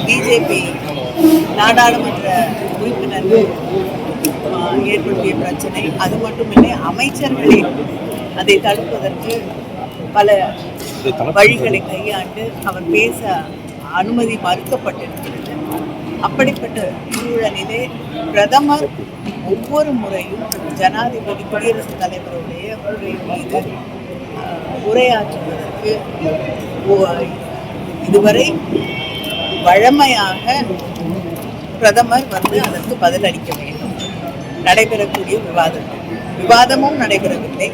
BJP நாடாளுமன்ற உறுப்பினர்கள் ஏற்படுத்திய பிரச்சனை. அது மட்டுமில்லை, அமைச்சர்களே அதை தடுப்பதற்கு பல வழிகளை கையாண்டு அவர் பேச அனுமதி மறுக்கப்பட்டிருக்கிறது. அப்படிப்பட்ட சூழலிலே பிரதமர் ஒவ்வொரு முறையும் ஜனாதிபதி குடியரசுத் தலைவருடைய உரை மீது உரையாற்றுவதற்கு இதுவரை வழமையாக பிரதமர் அதற்கு பதிலளிக்க வேண்டும். நடைபெறக்கூடிய விவாதமும் நடைபெறவில்லை.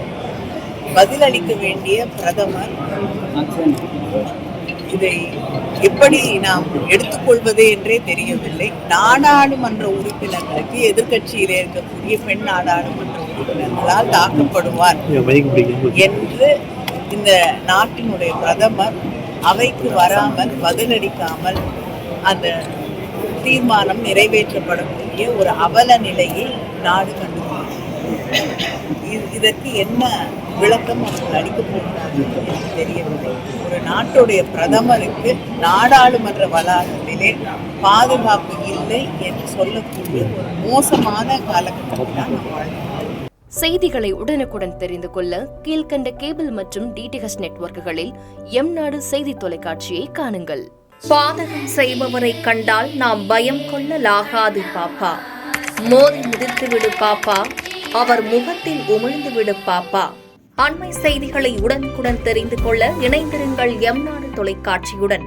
பதிலளிக்க வேண்டிய பிரதமர் இதை எப்படி நாம் எடுத்துக்கொள்வது என்றே தெரியவில்லை. நாடாளுமன்ற உறுப்பினர்களுக்கு எதிர்கட்சியிலே இருக்கக்கூடிய பெண் நாடாளுமன்ற உறுப்பினர்களால் தாக்கப்படுவார் என்று இந்த நாட்டினுடைய பிரதமர் அவைக்கு வராமல் பதிலளிக்காமல் அந்த தீர்மானம் நிறைவேற்றப்படக்கூடிய ஒரு அவல நிலையை நாடு கண்டுள்ளது. இதற்கு என்ன விளக்கம் அவர்கள் அளிக்கப் போகிறார்கள் என்று தெரியவில்லை. ஒரு நாட்டுடைய பிரதமருக்கு நாடாளுமன்ற வளாகத்திலே பாதுகாப்பு இல்லை என்று சொல்லக்கூடிய ஒரு மோசமான காலகட்டத்தில் தான் நாம் வாழ்கிறோம். செய்திகளை உடனுக்குடன் தெரிந்து கொள்ள கீழ்கண்ட கேபிள் மற்றும் டிடிஹெச் நெட்வொர்க்குகளில் எம்நாடு செய்தி தொலைக்காட்சியை காணுங்கள். பாதகம் செய்பவரை கண்டால் நாம் பயம் கொள்ளலாகாது பாப்பா. மோதி மிதித்துவிடு பாப்பா, அவர் முகத்தில் உமிழ்ந்துவிடு பாப்பா. அண்மை செய்திகளை உடனுக்குடன் தெரிந்து கொள்ள இணைந்திருங்கள் எம்நாடு தொலைக்காட்சியுடன்.